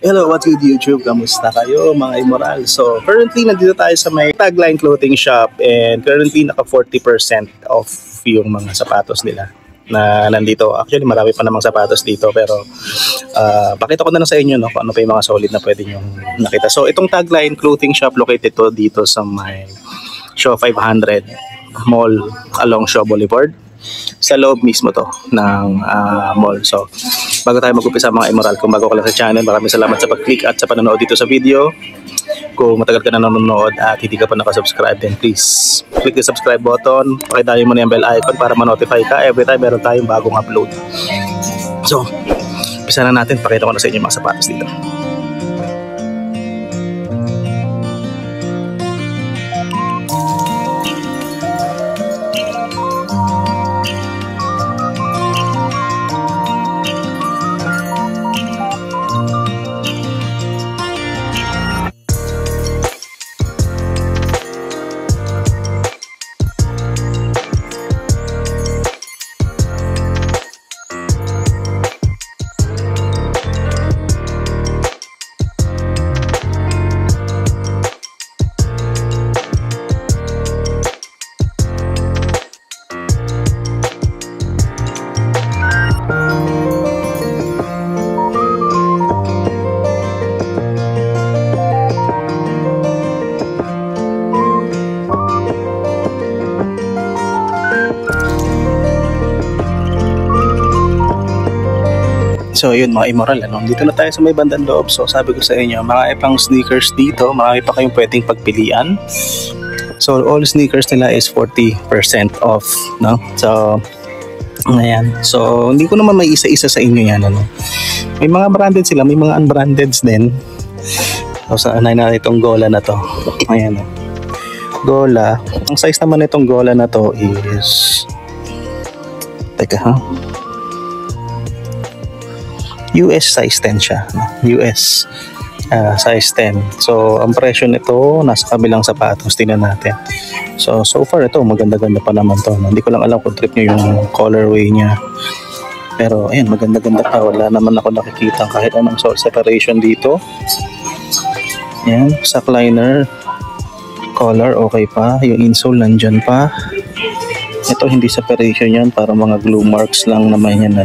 Hello, what's good YouTube? Kamusta kayo mga Immoral? So currently nandito tayo sa may Tagline Clothing Shop and currently naka 40% off yung mga sapatos nila na nandito. Actually marami pa namang sapatos dito pero pakita ko na lang sa inyo no, kung ano pa yung mga solid na pwede nyo nakita. So itong Tagline Clothing Shop located to dito sa may Shaw 500 Mall along Shaw Boulevard. Sa loob mismo to ng mall. So bago tayo mag-upisa mga Immoral, kung bago ka lang sa channel, maraming salamat sa pag-click at sa panonood dito sa video. Kung matagal ka na nanonood at hindi ka pa nakasubscribe, then please click the subscribe button, pakidayo mo na yung bell icon para ma-notify ka every time meron tayong bagong upload. So umpisa na natin, pakita ko na sa inyo mga sapatos dito. So yun mga Immoral, dito na tayo sa may bandang loob. So sabi ko sa inyo, mga ipang sneakers dito, marami pa kayong pwedeng pagpilian. So all sneakers nila is 40% off, no? So ayan. So hindi ko naman may isa-isa sa inyo yan, May mga branded sila, may mga unbranded din. So sa anay na itong Gola na to. Ayan. Gola. Ang size naman nitong Gola na to is US size 10 siya, US size 10. So ang presyo nito nasa kabilang sapatos, tingnan natin. So far ito maganda-ganda pa naman to. Hindi ko lang alam kung trip nyo yung colorway niya. Pero ayan, maganda-ganda pa. Wala naman ako nakikita kahit anong sole separation dito. Ayan, sock liner color okay pa. Yung insole nandyan pa. Ito hindi separation yan, para mga glue marks lang naman yan,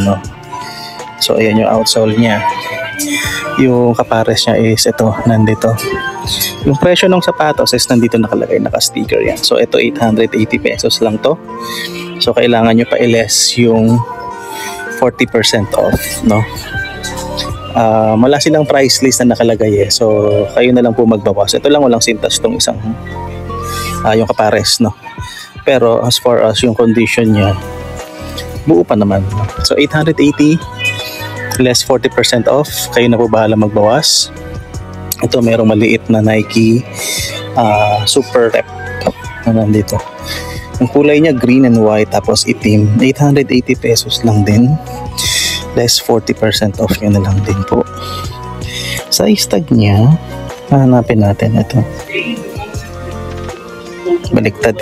So ayan yung outsole niya. Yung kapares niya is ito, nandito. Yung presyo ng sapatos is nandito nakalagay, naka-sticker yan. So ito 880 pesos lang to. So kailangan nyo pa i-less yung 40% off, no? Wala silang price list na nakalagay So kayo na lang po magbawas. Ito lang, walang sintas tong isang yung kapares, no? Pero as far as yung condition niya, buo pa naman. So 880 less 40% off, kayo na po bahala magbawas. Ito merong maliit na Nike Super Rep na nandito. Ang kulay niya green and white tapos itim, 880 pesos lang din, less 40% off nyo na lang din po. Size tag niya, hanapin natin ito. Baliktad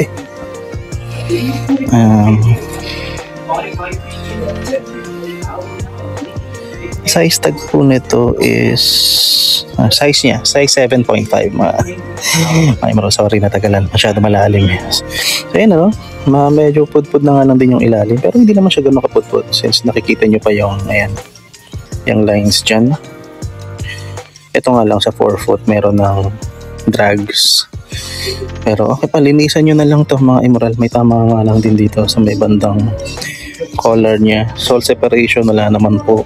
size tag po nito is size niya, size 7.5 sorry natagalan, masyado malalim So ayan medyo pudpud na nga lang din yung ilalim, pero hindi naman siya gano'n kapudpud since nakikita nyo pa yung yung lines dyan. Ito nga lang sa 4 foot meron ng drags, pero okay pa, linisan nyo na lang to mga Immoral. May tama nga lang din dito sa may bandang collar niya. Sole separation wala naman po.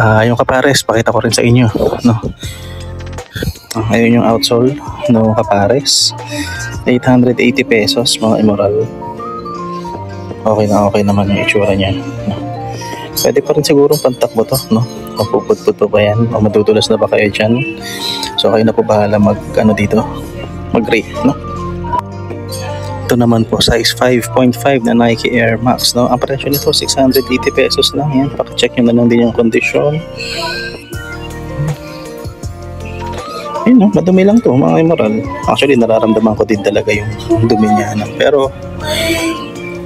Yung kapares pakita ko rin sa inyo, ayun yung outsole no kapares, 880 pesos mga Immoral. Okay naman yung itsura niya, Pwede pa rin sigurong pantakbo to, mapupudpud pa ba yan o madudulas na ba kayo dyan? So kayo na po bahala dito mag-rate, Ito naman po size 5.5 na Nike Air Max, Ang presyo nito 680 pesos lang yan. Paki-check nyo na lang din yung condition. Ayun, madumi lang to mga Immoral. Actually nararamdaman ko din talaga yung dumi niya, pero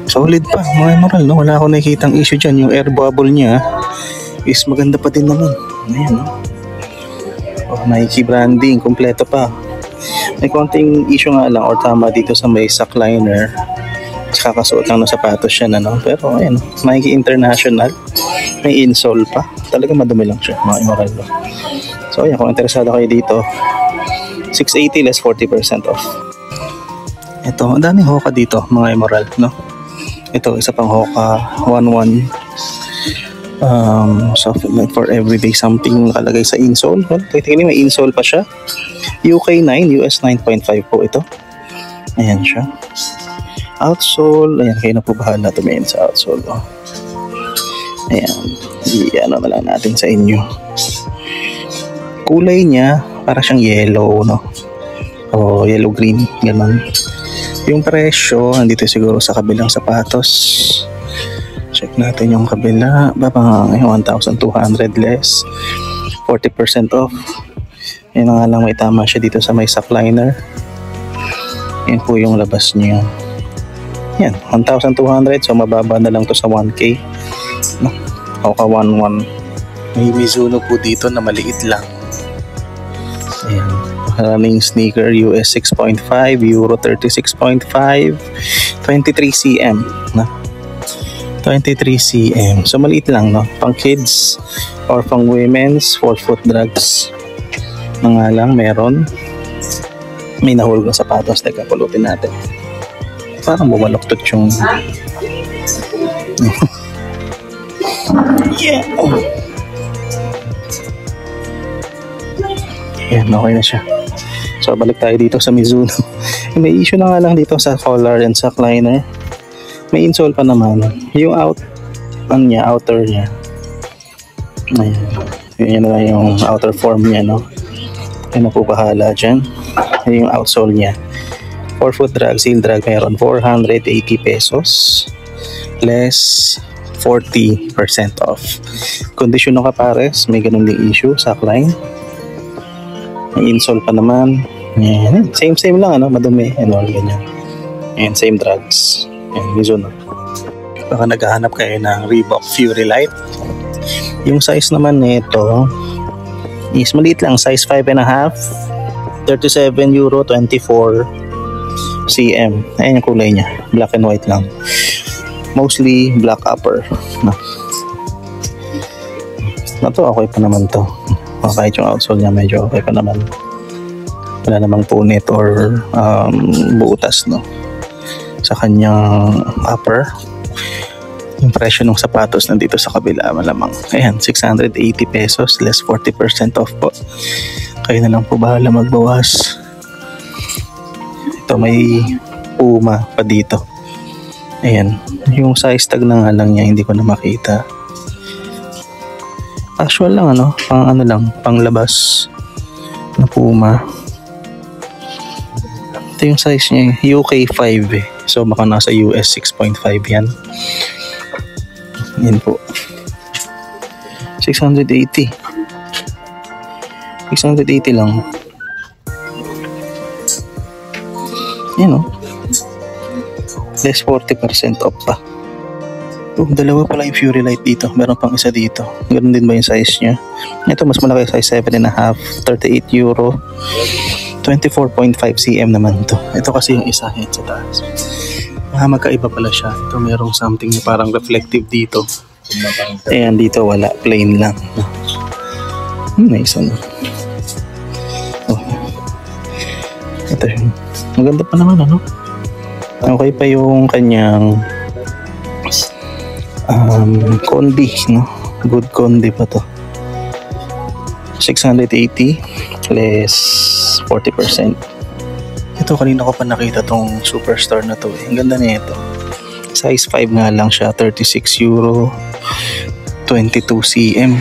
solid pa mga Immoral, Wala akong nakikitang issue dyan. Yung air bubble niya is maganda pa din naman. Ayan, no? Oh, Nike branding, kompleto pa. May konting issue nga lang or tama dito sa may sack liner. Kakasuot lang ng sapatos siya na, no? Pero ayan, Nike International. May insole pa. Talaga madumi lang siya, mga immoral. So ayan, kung interesado kayo dito, 680 less 40% off. Ito, ang daming Hoka dito, mga immoral, no? Ito, isa pang Hoka 11. So for everyday something nakalagay sa insole. Well, technically may insole pa siya. UK 9, US 9.5 po ito. Ayan siya. Outsole, ayan, kayo na po bahala tumingin sa outsole. Oh. Ayan, i-ano na lang natin sa inyo. Kulay niya, para siyang yellow, no? O yellow-green, ganun. Yung presyo, nandito siguro sa kabilang sapatos. Check natin yung kabila. Baba, 1,200 less. 40% off. Yan nga lang, may tama siya dito sa may sack liner. Yan po yung labas niya. Yan, 1,200. So mababa na lang to sa 1K. No? Hoka 11. May Mizuno po dito na maliit lang. Ayan. Running sneaker US 6.5, Euro 36.5, 23 cm. No? 23 cm. So maliit lang, no? Pang kids or pang women's 4-foot drags. Mga lang meron. May nahulog na sapatos. Teka, pulutin natin. Parang bumaloktot yung yeah. Yan, okay na siya. So balik tayo dito sa Mizuno. May issue na nga lang dito sa collar and sack liner. May insole pa naman. Yung outer niya. Ayan. Yan na lang yung outer form niya, no? Yan na po bahala dyan. Yung outsole niya. 4-foot drag, seal drag, meron 480 pesos. Less 40% off. Kondisyon ng kapares, may ganun ding issue, sack line. May insole pa naman. Yan. Same lang, ano? Madumi. And all, ganyan. And same drags. Yan, Mizuno. Baka naghahanap kayo ng Reebok Fury Light. Yung size naman nito is maliit lang. Size 5.5. 37 euro, 24 cm. Ayan yung kulay niya. Black and white lang. Mostly black upper. No. Ito, okay pa naman to. Kahit yung outsole niya medyo okay pa naman. Wala namang punit or buutas, no, sa kanyang upper. Yung presyo ng sapatos nandito sa kabila malamang. Ayan, 680 pesos less 40% off po. Kayo na lang po bahala magbawas. Ito, may Puma pa dito. Ayan, yung size tag na nga lang niya, hindi ko na makita. Casual lang, ano, pang ano lang, pang labas na Puma. Ito yung size niya, UK 5 eh. So baka nasa US 6.5 yan. Yan po. 680 lang. Yan, oh. Less 40% off pa. Oh, dalawa pala yung Fury Light dito. Meron pang isa dito. Ganun din ba yung size niya? Ito mas malaki, size 7.5, 38 euro. 24.5 cm naman to. Ito kasi yung isa sa taas. Magkaiba pala siya. Ito merong something na parang reflective dito. Ayan, dito wala. Plain lang. Nice one. Oh. Ito yun. Maganda pa naman, ano? Okay pa yung kanyang kondi, no? Good kondi pa to. 680 less 40%. Ito, kanina ko pa nakita tong Superstar na to eh. Ang ganda na ito. Size 5 nga lang siya, 36 euro, 22 cm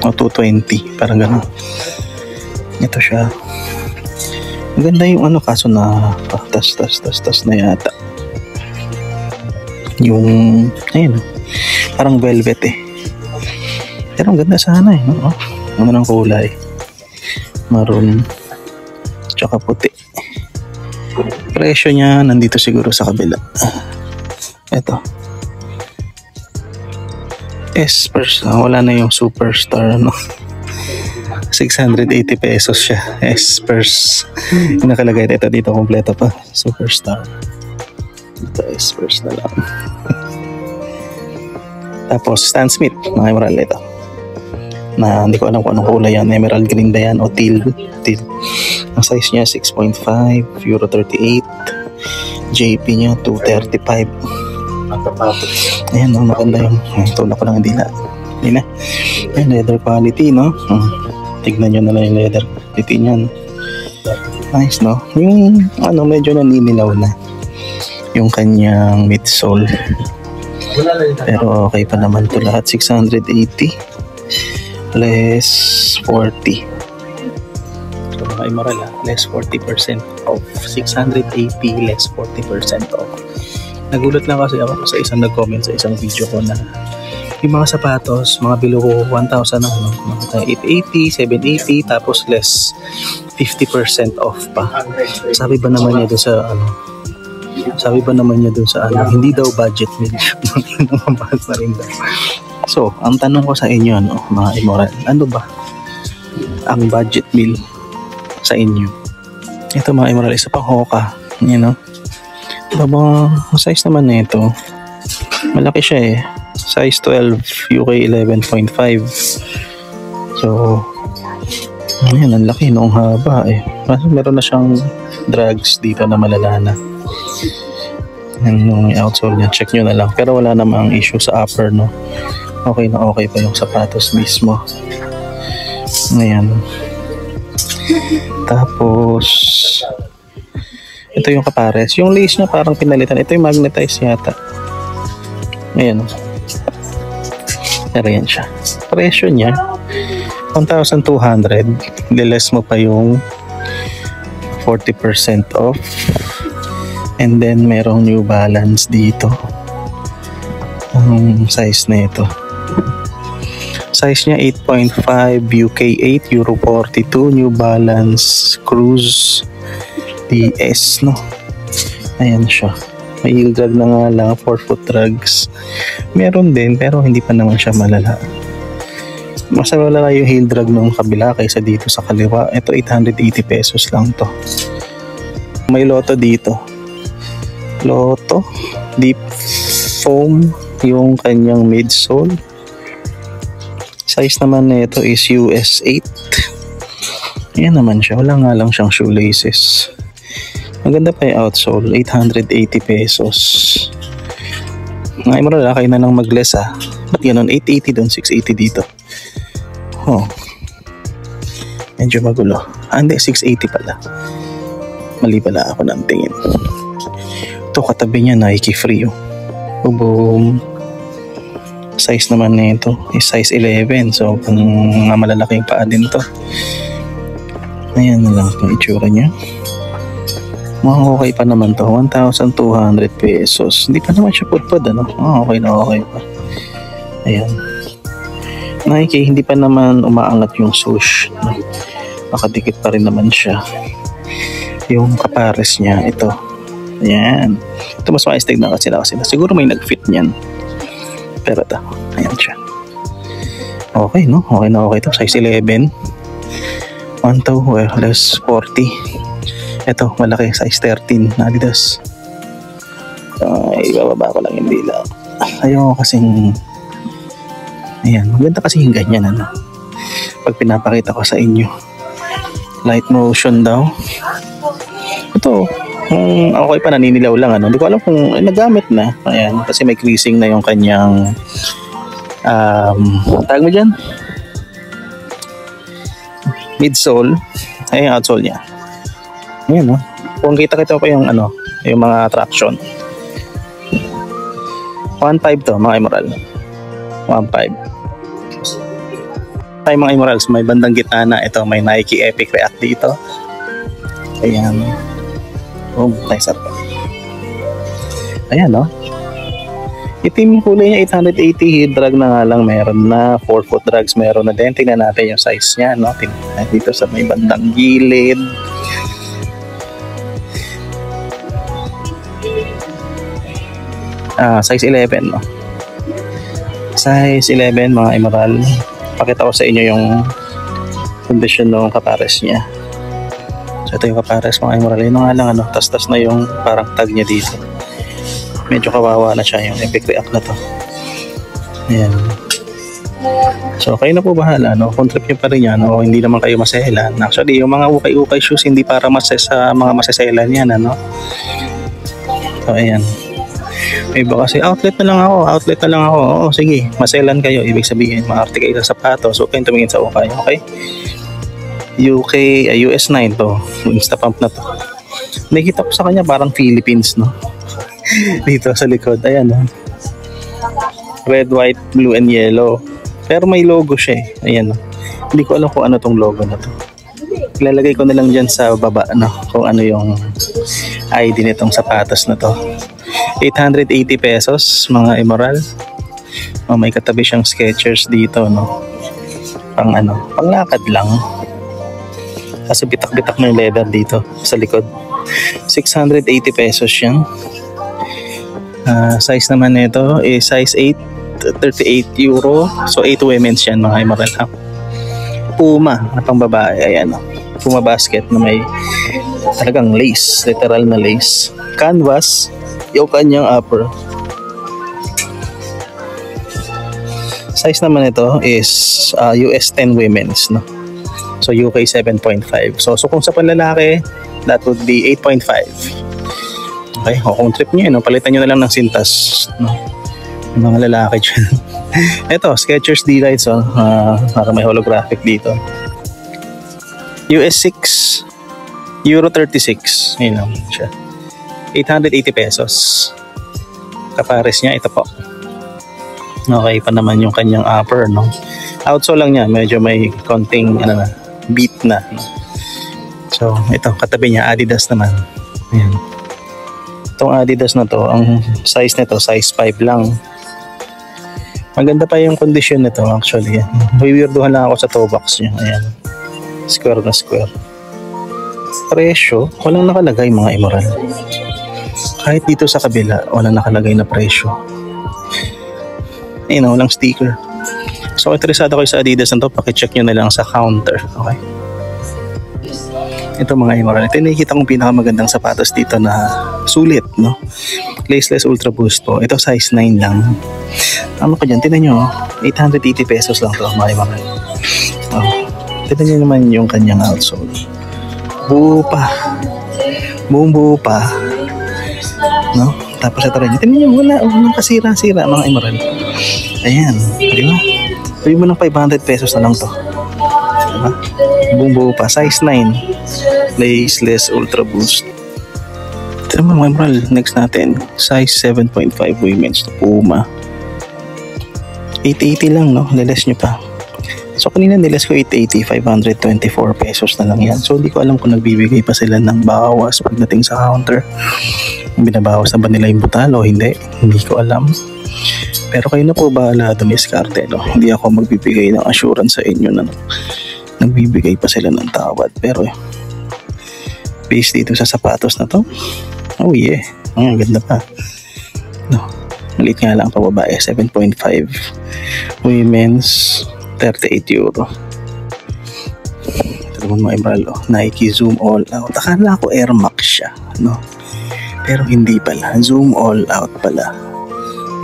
o 220, parang gano'n. Ito siya. Ang ganda yung ano, kaso na tas na yata. Yung ayun, parang velvet eh. Pero ang ganda sana eh, no? Ano ng kulay? Maroon tsaka puti. Presyo niya nandito siguro sa kabila. Ito. Espers, wala na yung Superstar, no? 680 pesos siya. Espers. Nakalagay dito kompleto pa. Superstar. Ito, Espers na lang. Tapos, Stan Smith, mga emerald ito. Na hindi ko alam kung anong kulay yan. Emerald green ba yan o teal? Teal. Ang size niya 6.5, Euro 38. JP niya 235. Ayan, maganda yung tulak ko lang hindi na. Ayan, leather quality, no? Tignan nyo na lang yung leather quality niyan. Nice, no? Yung medyo naninilaw na yung kanyang midsole. Pero okay pa naman to lahat. 680 less 40. So mga Emerald, less 40% off. 680 less 40% off. Nagulat lang kasi ako sa isang nag-comment sa isang video ko na yung mga sapatos, mga below 1,000 na, mga 880, 780, tapos less 50% off pa. Sabi ba naman niya doon sa hindi daw budget meal. Namabahal na rin daw. So, ang tanong ko sa inyo, no, mga Emerald, ano ba ang budget meal sa inyo? Ito mga Emerald, isa pang Hoka, you know? Ang size naman na ito, malaki siya eh. Size 12, UK 11.5. So, ayan, ang laki noong haba eh. Meron na siyang drags dito na malala na. Yan yung outsole niya. Check nyo na lang. Pero wala namang issue sa upper, no? Okay na okay pa yung sapatos mismo. Ayan. Tapos, ito yung kapares. Yung lace niya parang pinalitan. Ito yung magnetized yata. Ayan. Pero yan siya. Presyo niya 1,200. Less mo pa yung 40% off. And then merong New Balance dito. Ang size na ito. Size niya 8.5, UK 8, Euro 42, New Balance Cruise DS, no? Ayan siya. May heel drag na nga lang, 4-foot drags. Meron din, pero hindi pa naman siya malala. Mas malala yung heel drag nung kabila kaysa dito sa kaliwa. Ito 880 pesos lang to. May Lotto dito. Lotto deep foam yung kanyang midsole. Size naman na ito is US 8. Ayan naman siya. Wala nga lang siyang shoelaces. Maganda pa yung outsole, 880 pesos. Mga Emerald, kayo na lang mag-less ah. Ba't ganun? 880 doon, 680 dito. Oh. Medyo magulo. Hindi, 680 pala. Mali pala ako ng tingin. Ito, katabi niya, Nike Free. Boom. Size naman na ito is size 11. So, kung mga malalaking paa din to. Ayan na lang yung itsura niya. Okay pa naman to, 1,200 pesos. Hindi pa naman siya pudpud, ano? Okay pa. Ayan. Nike, hindi pa naman umaangat yung swoosh. Nakadikit pa rin naman siya. Yung kapares niya, ito. Ayan. Ito mas maayos tignan kasi na. Siguro may nag-fit niyan. Pero ito, ayan siya. Okay, no? Okay to. Size 11. 1,200 less 40. Ito, malaki, size 13 na Adidas. Ibababa ko lang yung dila. Ayoko kasing, ayan, maganda kasi yung ganyan, ano. Pag pinapakita ko sa inyo, light motion daw. Ito, okay pa, naninilaw lang, ano. Hindi ko alam kung nagamit na. Ayan, kasi may creasing na yung kanyang, tawag mo dyan? Midsole. Ayan, outsole niya. Ayan, no? Kung kita pa yung yung mga traction. 1.5 to, mga Emerald. 1.5. Tayo mga Emeralds, may bandang gitna na. Ito, may Nike Epic React dito. Ayan. Nice up. Ayan, no? Itim yung kulay niya, 880. Heel drag na nga lang, meron na. 4-foot drags, meron na din. Tingnan natin yung size niya, no? Tingnan dito sa may bandang gilid. Size 11, no? Size 11 mga emerald. Pakita ko sa inyo yung condition ng kapares niya. So ito yung kapares mga emerald. Yun nga lang tas-tas na yung parang tag niya dito. Medyo kawawa na siya yung epic react na to. Ayan. So kayo na po bahala kung trip nyo pa rin yan o hindi naman kayo maselan. Actually yung mga ukay-ukay shoes hindi para sa mga maseselan yan So ayan. May iba kasi outlet na lang ako. Oo sige, maselan kayo. Ibig sabihin maarte kayo sa sapatos. So kayo tumingin sa ukay. Okay? US 9 to. Insta pump na to. Nakita ko sa kanya parang Philippines dito sa likod. Ayan red, white, blue, and yellow. Pero may logo siya Ayan Hindi ko alam kung ano tong logo na to. Ilalagay ko na lang dyan sa baba kung ano yung ID nitong sapatos na to. 880 pesos mga emerald. May katabi siyang Skechers dito panglakad lang. Kasi bitak-bitak na yung leather dito sa likod. 680 pesos yan. Size naman nito is size 8, 38 euro. So 8 women's yan mga emerald Puma na pang babae. Ayan Puma basket na may talagang lace, literal na lace. Canvas yung kanyang upper. Size naman ito is US 10 women's So UK 7.5. So kung sa panlalaki that would be 8.5. Okay, kung trip nyo palitan nyo na lang ng sintas yung mga lalaki dyan. Ito, Skechers D-Lights para may holographic dito. US 6 Euro 36. Yun lang siya. 880 pesos. Kapares niya, ito po. Okay pa naman yung kanyang upper outsole lang niya, medyo may konting beat na So ito, katabi niya Adidas naman. Ayan. Itong Adidas na to, ang size nito size 5 lang. Maganda pa yung condition nito actually. Weirdohan lang ako sa toe box niya. Ayan. Square na square. Presyo, walang nakalagay mga emerald. Kahit dito sa kabila, walang nakalagay na presyo. Ayun, walang sticker. So, interesado kayo sa Adidas na to, pakicheck nyo na lang sa counter. Okay? Ito mga emerald. Ito yung nakikita kong pinakamagandang sapatos dito na sulit, Laceless Ultra Boost po. Ito size 9 lang. Ano ka dyan? Tignan nyo, 880 pesos lang to mga emerald. Tignan nyo naman yung kanyang outsole. Buo pa. Buo pa. Tapos ito rin. Tignan nyo, walang kasira-sira mga emerald. Ayan. Di ba? Sabi mo ng 500 pesos na lang to. Diba? Buo pa. Size 9. Laceless Ultra Boost. Ito naman mga emerald. Next natin. Size 7.5 women's Puma. 880 lang, Niles nyo pa. So kanina niles ko 880, 524 pesos na lang yan. So hindi ko alam kung nagbibigay pa sila ng bawas pagdating sa counter. Binabawas na ba nila yung butal o hindi? Hindi ko alam. Pero kayo na po bahala dumiskarte. Hindi ako magbibigay ng assurance sa inyo na nagbibigay pa sila ng tawad. Pero based dito sa sapatos na to, oh yeah, ang ganda pa. Maliit nga lang pa babae, 7.5. Women's 38 euro. Ito naman mga emerald, Nike Zoom All Out. Akala ko Air Max siya, pero hindi pala. Zoom All Out pala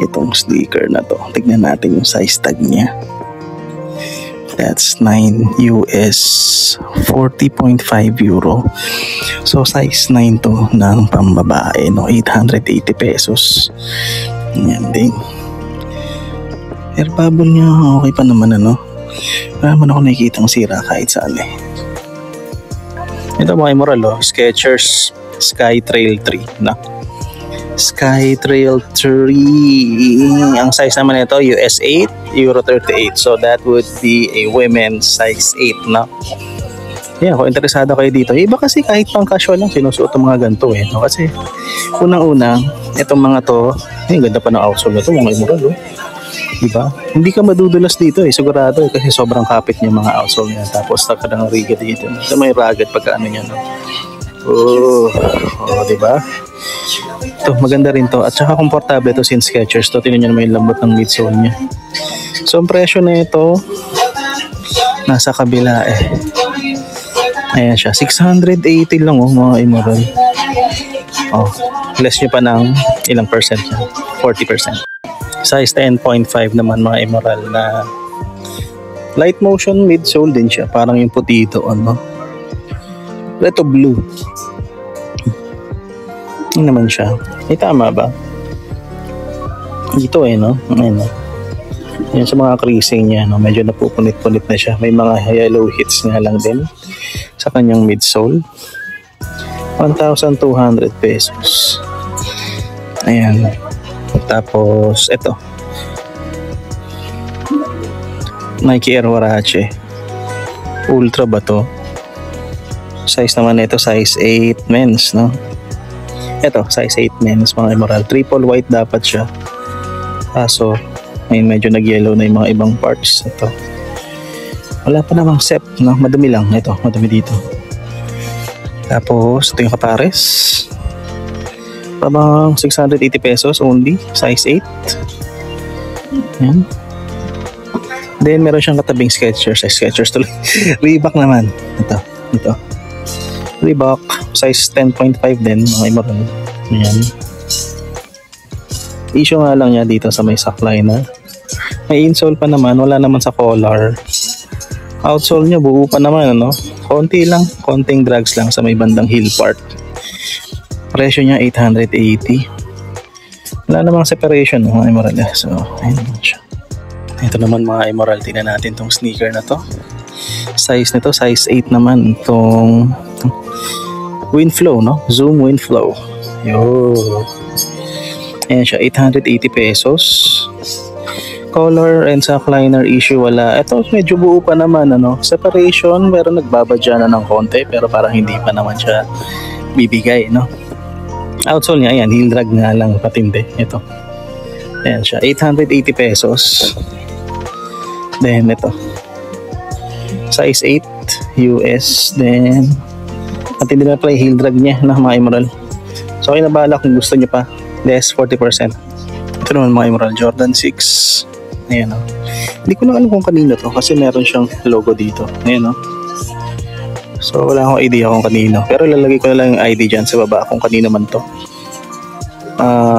itong sneaker na to. Tignan natin yung size tag niya. That's 9 US 40.5 euro. So size 9 to ng pambabae, 880 pesos. Yan din. Airbubble niya, okay pa naman wala naman ako nakikita ang sira kahit saan Ito mga emerald, Skechers Sky Trail 3 Sky Trail 3. Ang size naman nito US 8, Euro 38. So that would be a women's size 8 Yeah, kung interesado kayo dito. Iba kasi kahit pang casual lang sinusuot ang mga ganito Kasi unang-una, itong mga to, ganda pa ng outsole na to mga emerald Diba? Hindi ka madudulas dito sigurado kasi sobrang kapit niya mga outsole niya. Tapos nakadang riga dito. So may rugged pagka niya Oh, di ba? Ito, maganda rin to. At saka komportable to sin Skechers to. Tingnan nyo naman yung lambot ng midsole niya. So, ang presyo na ito, nasa kabila eh. Ayan siya. 680 lang oh, mga immoral. Oh, less nyo pa ng ilang percent yan? 40%. Size 10.5 naman mga immoral na light motion midsole din siya. Parang yung puti ito, ano? Ito blue. Ano naman siya? Tama ba? Dito no? Ayun, no? Yan sa mga creasing niya, no? Medyo napupunit-punit na siya. May mga yellow hits nga lang din sa kanyang midsole. 1,200 pesos. Ayan. Tapos, ito. Nike Air Huarache. Ultra ba to? Size naman ito, size 8 men's, no? Ito, size 8 men's, mga immoral. Triple white dapat siya. Kaso, ngayon medyo nag-yellow na yung mga ibang parts. Ito. Wala pa namang sep, no? Madumi lang. Ito, madumi dito. Tapos, ito yung kapares. Parang 680 pesos only. Size 8. Yan. Then, meron siyang katabing Skechers. Skechers tuloy. Reebok naman. Ito. Reebok. Size 10.5 din. Mga immoral. Ayan. Issue nga lang niya dito sa may sock liner. May insole pa naman. Wala naman sa collar. Outsole niya buo pa naman, ano? Konti lang. Konting drags lang sa may bandang heel part. Presyo niya 880. Wala namang separation mga immoral. So, ayun naman siya. Ito naman mga immoral. Tingnan natin tong sneaker na to. Size nito, size 8 naman. Itong Windflow, no? Zoom Windflow. Yo. Ayan siya, 880 pesos. Color and sock liner issue wala. Ito medyo buo pa naman, ano? Separation, pero nagbabadya na ng konti, pero parang hindi pa naman siya bibigay, no? Outsole niya, ayan, heel drag nga lang patindi. Ito. Ayan siya, 880 pesos. Then ito. Size 8 US. Then patindi na pala yung heel drag niya na mga immoral. So okay na bala kung gusto niyo pa. Less 40%. Ito naman mga immoral, Jordan 6. Ayan o. Hindi ko na alam kung kanino to kasi meron siyang logo dito. Ayan o. So wala akong idea kung kanino. Pero lalagay ko na lang yung ID dyan sa baba kung kanino man to.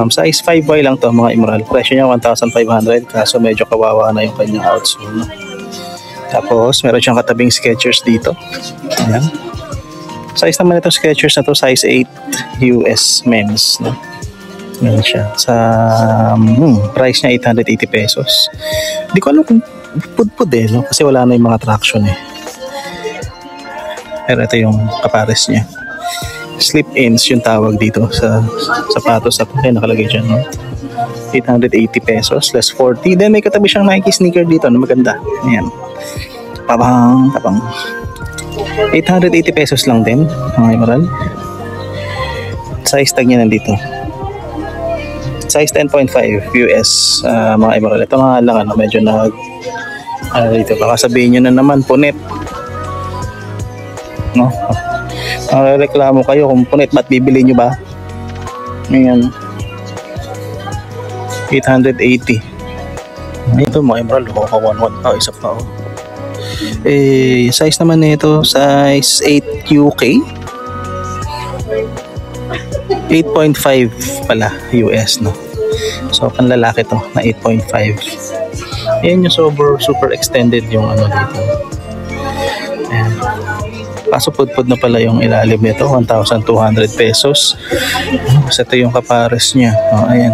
Size 5Y lang to mga immoral. Presyo niya 1,500 kaso medyo kawawa na yung kanyang outsole. No? Tapos meron siyang katabing Skechers dito. Ayan. Size naman ito Skechers na to, size 8 US men's. No? Ayan siya. Sa price niya 880 pesos. Hindi ko alam kung pudpud no? Kasi wala na yung mga traction eh. Pero ito yung kapares niya. Slip-ins yung tawag dito sa sapatos. Ay, nakalagay dyan. No? 880 pesos less 40. Then may katabi siyang Nike sneaker dito na maganda. Ayan. Tabang. 880 pesos lang din. Mga immoral. Size tag niya nandito. Size 10.5 US. Mga immoral. Ito nga lang, ano, medyo dito. Baka sabihin nyo na naman, punit. No? Reklamo kayo kung punit, ba't bibili nyo ba? Ngayon 880. Ito mga immoral, kaka 1.1 pa, isa pa oh. Size naman nito, size 8 UK 8.5 pala US, no? So panlalaki to na 8.5. Ayan yung super extended yung ano dito. Ayan. Kaso pudpud na pala yung ilalim nito, 1,200 pesos. Kasi ito yung kapares niya. Ayan.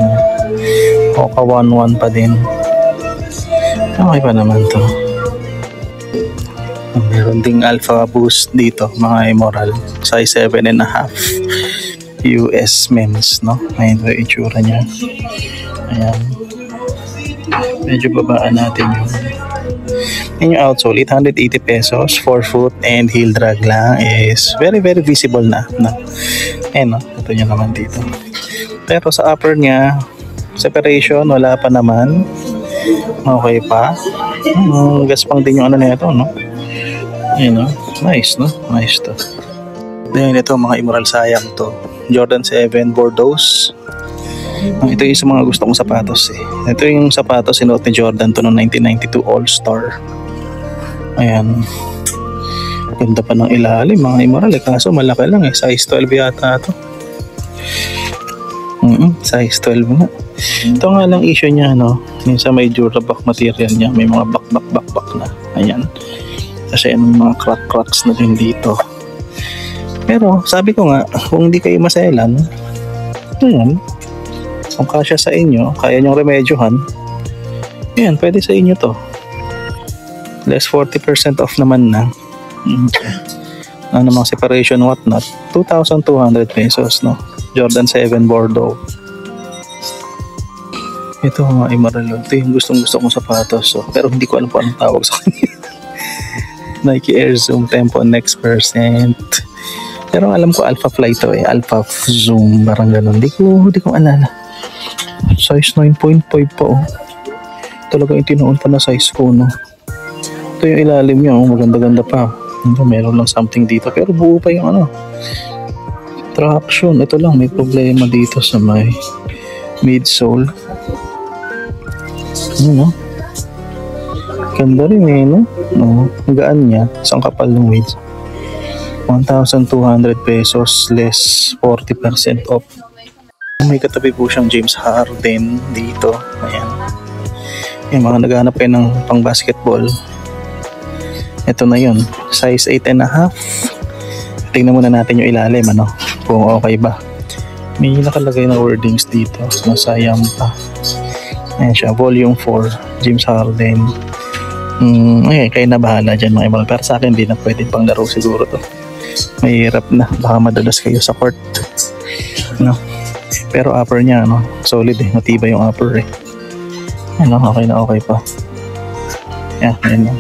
Oka 1.1 pa din. Okay pa naman to. Meron ding Alpha Boost dito, mga immoral. Size 7.5 US men's, no? Ayan yung itsura niya. Ayan. Medyo babaan natin yung yung outsole, 880 pesos, 4 foot and heel drag lang is very visible na. No? Ayan, no? Ito nyo naman dito. Pero sa upper niya, separation, wala pa naman. Okay pa. Gaspang din yung ano na ito, no? Ayan, no? Nice, no? Nice to. Then ito mga immoral, sayang to. Jordan 7 Bordeaux. Ito yung sa mga gusto kong sapatos eh. Ito yung sapatos sinuot ni Jordan to noong 1992 All-Star. Ayan. Ganda pa ng ilalim mga immoral eh. Kaso malaki lang eh. Size 12 yata to. Size 12 nga. Ito nga lang issue niya, no? Yung sa may Durabox material niya, may mga back na. Ayan. Kasi may mga cracks na din dito. Pero sabi ko nga, kung hindi kayo maselan, ayan. Kung kasya sa inyo, kaya nyong remedyohan, ayan, pwede sa inyo to. Less 40% off naman na. Ano mga separation whatnot, 2,200 pesos, no? Jordan 7 Bordeaux. Ito mga immoral, ito yung gustong-gusto kong sapatos. So, pero hindi ko alam po anong tawag sa kanya. Nike Air Zoom Tempo Next Percent. Pero alam ko Alpha Fly to eh. Alpha Zoom, parang ganun. Hindi ko alala. Size 9.5 pa oh. Talaga yung tinuon pa na size ko, no? Ito yung ilalim niya, oh. Maganda-ganda pa. Meron lang something dito. Pero buo pa yung ano. Traction. Ito lang, may problema dito sa may midsole. Ano? Ganda rin eh, no? No, gaan niya. Isang kapal ng mids. 1,200 pesos less 40% off. May katabi po siyang James Harden dito. Ayan. Yung mga naghahanap kayo ng pang basketball. Ito na yun. Size 8.5. Tingnan muna natin yung ilalim, ano? Kung okay ba. May nakalagay na wordings dito. Masayang pa. Ayan siya, volume 4, James Harden. Okay, kayo na bahala dyan mga immoral. Pero sa akin, hindi na pwede pang laro siguro to. Mahirap na, baka madalas kayo sa court. No? Pero upper niya, no? Solid eh, matibay yung upper eh. Ano, okay na okay pa. Yeah, ayan lang.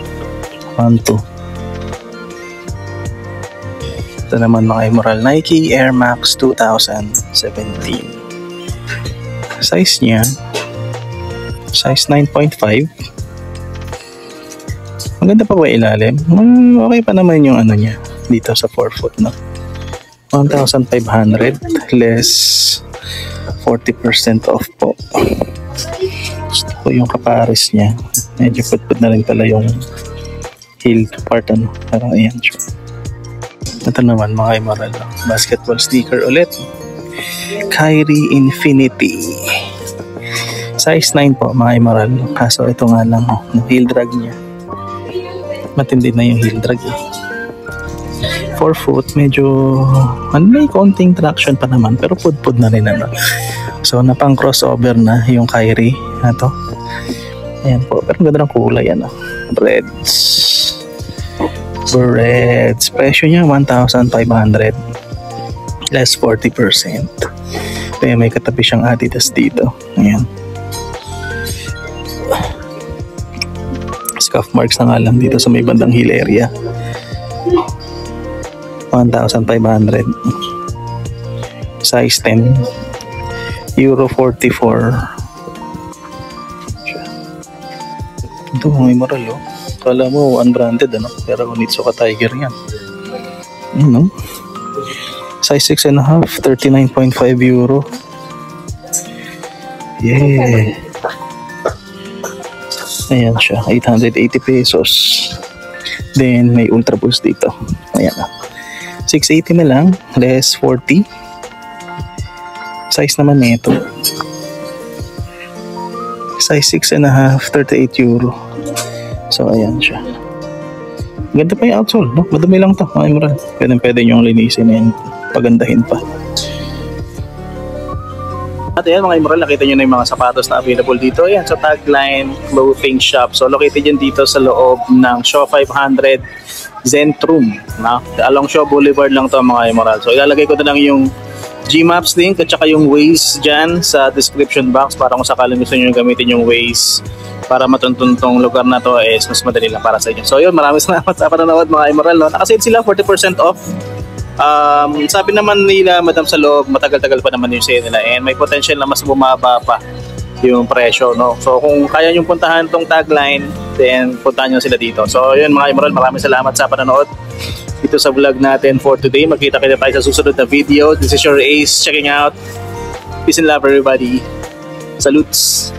1, 2. Ito naman mga immoral, Nike Air Max 2017. Size niya, size 9.5. Maganda pa ba ilalim? Okay pa naman yung ano niya dito sa 4 foot, no? 1,500 less 40% off po. Gusto ko yung kapares niya. Medyo put na rin pala yung heel part, ano? Parang ayan siya. Ito naman mga immoral, basketball sneaker ulit. Kyrie Infinity. Size 9 po mga immoral. Kaso ito nga lang, heel drag niya. Matindi na yung heel drag eh. 4 foot, medyo may konting traction pa naman, pero pud-pud na rin ano. So napang crossover na yung Kyrie. Ito. Ayan po, pero ganda ng kulay ano. Reds. Presyo niya 1,500 less 40%. Kaya may katabi siyang Adidas dito. Ayan. Scuff marks na nga lang dito sa may bandang heel area. 1,500. Size 10. Euro 44. Ito may moral oh. Kala mo unbranded ano, pero Onitsuka Tiger yan. Ano? Size 6.5, 39.5 euro. Yeah. Ayan siya, 880 pesos. Then may Ultra Boost dito. Ayan na. 680 na lang, less 40. Size naman nito. Size 6.5, 38 euro. So ayan siya. Ganda pa yung outsole, no? Madumi lang to, mga immoral. Pwede nyo linisin and pagandahin pa. At ayan mga immoral, nakita nyo na yung mga sapatos na available dito. Ayan, sa Tagline Clothing Shop. So located yan dito sa loob ng Shaw 500 Zentrum. No? Along Shaw Boulevard lang to mga immoral. So ilalagay ko na lang yung Gmaps link at saka yung Waze dyan sa description box para kung sakaling gusto nyo gamitin yung Waze para matuntun tong lugar na to is mas madali lang para sa inyo. So yun, maraming salamat sa panonood mga immoral. No? Nakasave sila 40% off. Sabi naman nila madam sa loob, matagal-tagal pa naman yung sale nila and may potential na mas bumaba pa yung presyo. No? So kung kaya nyo puntahan tong Tagline, then puntahan nyo sila dito. So yun mga immoral, maraming salamat sa panonood. dito sa vlog natin for today. Magkita-kita tayo sa susunod na video. This is your Ace checking out. Peace and love everybody. Salutes!